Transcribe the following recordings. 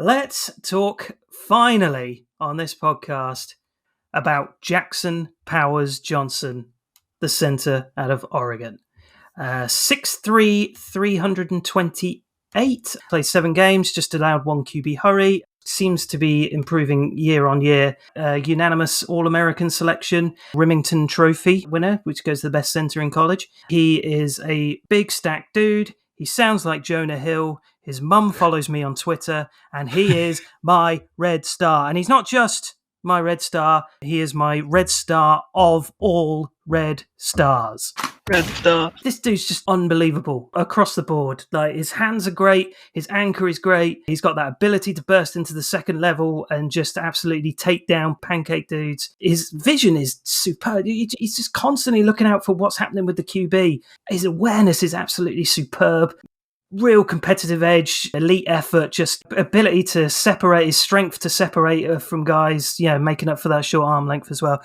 Let's talk finally on this podcast about Jackson Powers Johnson, the center out of Oregon. 6'3", 328, played 7 games, just allowed 1 QB hurry. Seems to be improving year on year. Unanimous All-American selection, Remington Trophy winner, which goes to the best center in college. He is a big stack dude. He sounds like Jonah Hill. His mum follows me on Twitter, and he is my red star. And he's not just my red star, he is my red star of all red stars. Red star. This dude's just unbelievable across the board. Like, his hands are great, his anchor is great, he's got that ability to burst into the second level and just absolutely take down pancake dudes. His vision is superb. He's just constantly looking out for what's happening with the QB. His awareness is absolutely superb. Real competitive edge, elite effort, just ability to separate, his strength to separate from guys, making up for that short arm length as well.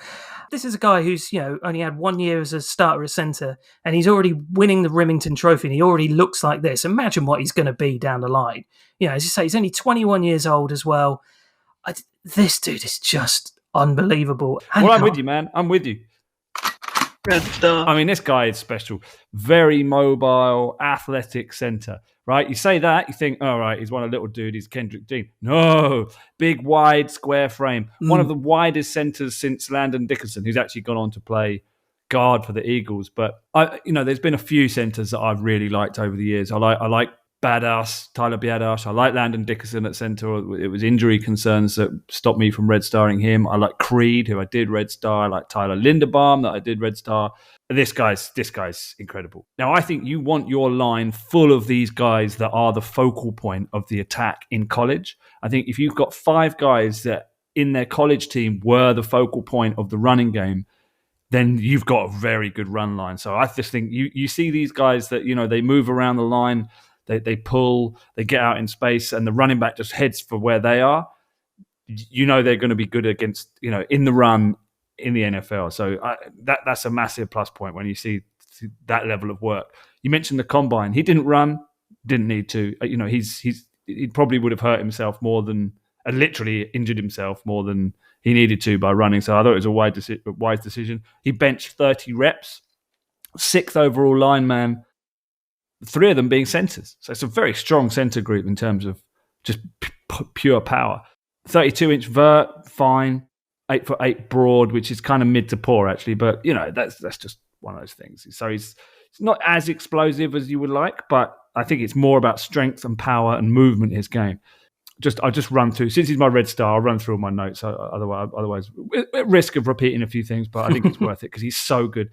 This is a guy who's, only had 1 year as a starter at centre, and he's already winning the Remington Trophy, and he already looks like this. Imagine what he's going to be down the line. As you say, he's only 21 years old as well. This dude is just unbelievable. Well, I'm with you, man. I'm with you. Red star. I mean, this guy is special. Very mobile, athletic center, right? You say that, you think, all right, he's one little dude, he's Kendrick Dean. No, big, wide, square frame. One of the widest centers since Landon Dickerson, who's actually gone on to play guard for the Eagles. But, there's been a few centers that I've really liked over the years. I like Tyler Biadasz. I like Landon Dickerson at center. It was injury concerns that stopped me from red starring him. I like Creed, who I did red star. I like Tyler Linderbaum, that I did red star. This guy's incredible. Now, I think you want your line full of these guys that are the focal point of the attack in college. I think if you've got 5 guys that in their college team were the focal point of the running game, then you've got a very good run line. So I just think you see these guys that, they move around the line, they pull, they get out in space, and the running back just heads for where they are. They're going to be good against, in the run in the NFL. So that's a massive plus point when you see that level of work. You mentioned the combine. He didn't run, didn't need to. He probably would have hurt himself more than, literally injured himself more than he needed to by running. So I thought it was a wise decision. He benched 30 reps, 6th overall lineman, 3 of them being centers. So it's a very strong center group in terms of just pure power. 32-inch vert, fine. 8'8" broad, which is kind of mid to poor actually, but that's just one of those things. So he's not as explosive as you would like, but I think it's more about strength and power and movement in his game. I'll just run through, since he's my red star, I'll run through all my notes. Otherwise, at risk of repeating a few things, but I think it's worth it because he's so good.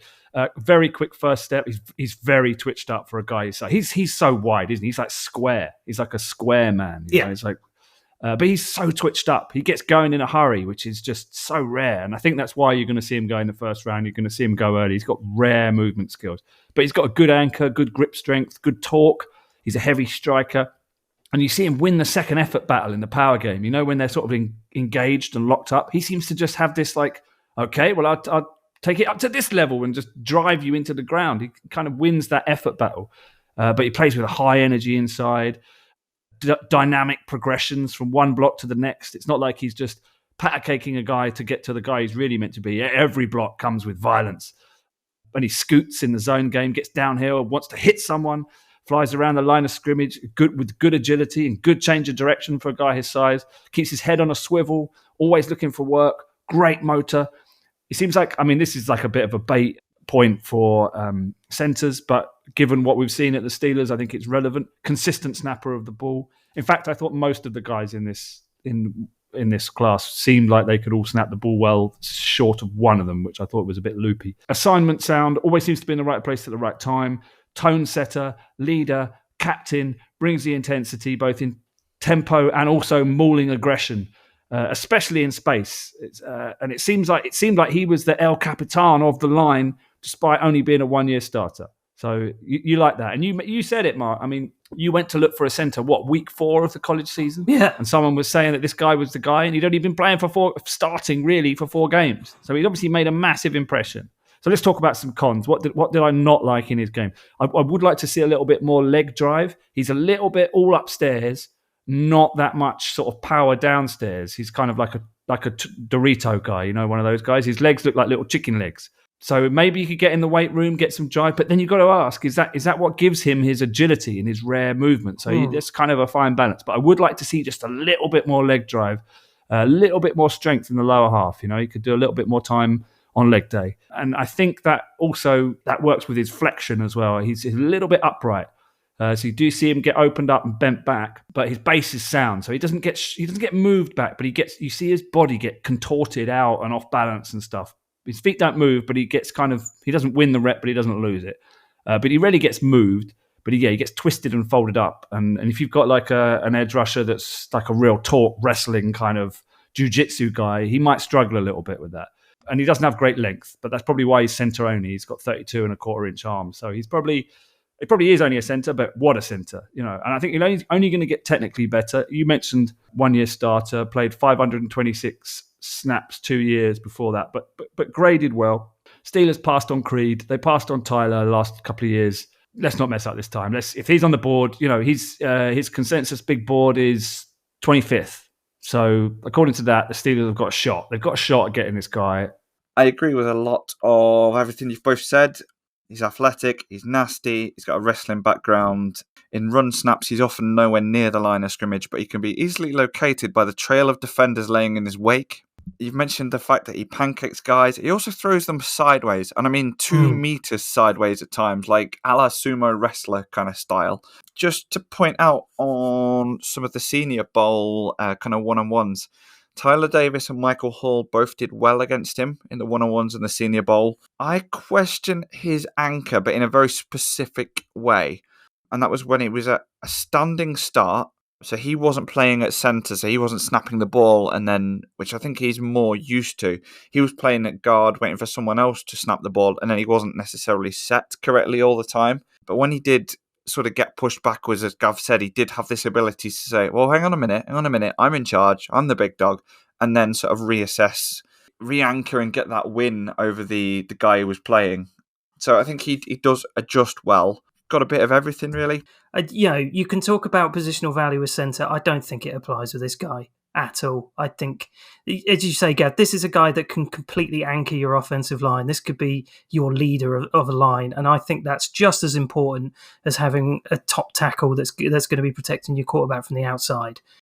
Very quick first step. He's very twitched up for a guy. He's so wide, isn't he? He's like square. He's like a square man. It's like. But he's so twitched up. He gets going in a hurry, which is just so rare. And I think that's why you're going to see him go in the first round. You're going to see him go early. He's got rare movement skills. But he's got a good anchor, good grip strength, good torque. He's a heavy striker. And you see him win the second effort battle in the power game. When they're sort of engaged and locked up. He seems to just have this okay, well, I'll take it up to this level and just drive you into the ground. He kind of wins that effort battle. But he plays with a high energy inside. Dynamic progressions from one block to the next. It's not like he's just patter-caking a guy to get to the guy he's really meant to be. Every block comes with violence. When he scoots in the zone game, gets downhill, wants to hit someone, flies around the line of scrimmage with good agility and good change of direction for a guy his size, keeps his head on a swivel, always looking for work, great motor. It seems like, this is like a bit of a bait point for centers, but given what we've seen at the Steelers, I think it's relevant. Consistent snapper of the ball. In fact, I thought most of the guys in this class seemed like they could all snap the ball well, short of one of them, which I thought was a bit loopy. Assignment sound, always seems to be in the right place at the right time. Tone setter, leader, captain, brings the intensity both in tempo and also mauling aggression. Especially in space, and it seemed like he was the El Capitan of the line, despite only being a 1-year starter. So you like that, and you said it, Mark. You went to look for a center. Week 4 of the college season? Yeah. And someone was saying that this guy was the guy, and he'd only been playing starting really for 4 games. So he'd obviously made a massive impression. So let's talk about some cons. What did I not like in his game? I would like to see a little bit more leg drive. He's a little bit all upstairs. not that much sort of power downstairs. He's kind of like a Dorito guy, one of those guys. His legs look like little chicken legs. So maybe he could get in the weight room, get some drive, but then you've got to ask, is that what gives him his agility and his rare movement? So that's kind of a fine balance. But I would like to see just a little bit more leg drive, a little bit more strength in the lower half. He could do a little bit more time on leg day. And I think that also that works with his flexion as well. He's a little bit upright. So you do see him get opened up and bent back, but his base is sound, so he doesn't get moved back, but you see his body get contorted out and off balance and stuff. His feet don't move, but he doesn't win the rep, but he doesn't lose it. But he rarely gets moved, but he gets twisted and folded up. And if you've got like an edge rusher that's like a real taut wrestling kind of jiu-jitsu guy, he might struggle a little bit with that. And he doesn't have great length, but that's probably why he's center only. He's got 32 and a quarter inch arms, so he probably is only a centre, but what a centre, And I think he's only going to get technically better. You mentioned 1 year starter, played 526 snaps 2 years before that, but graded well. Steelers passed on Creed. They passed on Tyler the last couple of years. Let's not mess up this time. If he's on the board, his consensus big board is 25th. So according to that, the Steelers have got a shot. They've got a shot at getting this guy. I agree with a lot of everything you've both said. He's athletic, he's nasty, he's got a wrestling background. In run snaps, he's often nowhere near the line of scrimmage, but he can be easily located by the trail of defenders laying in his wake. You've mentioned the fact that he pancakes guys. He also throws them sideways, and I mean 2 meters sideways at times, like a la sumo wrestler kind of style. Just to point out on some of the Senior Bowl kind of one-on-ones, Tyler Davis and Michael Hall both did well against him in the one-on-ones in the Senior Bowl. I question his anchor, but in a very specific way. And that was when it was a standing start. So he wasn't playing at centre, so he wasn't snapping the ball, and then, which I think he's more used to. He was playing at guard, waiting for someone else to snap the ball, and then he wasn't necessarily set correctly all the time. But when he did sort of get pushed backwards, as Gav said, he did have this ability to say, well, hang on a minute, I'm in charge, I'm the big dog, and then sort of reassess, re-anchor and get that win over the guy who was playing. So I think he does adjust well. Got a bit of everything, really. You can talk about positional value as centre. I don't think it applies with this guy at all. I think, as you say, Gav, this is a guy that can completely anchor your offensive line. This could be your leader of a line, and I think that's just as important as having a top tackle that's going to be protecting your quarterback from the outside.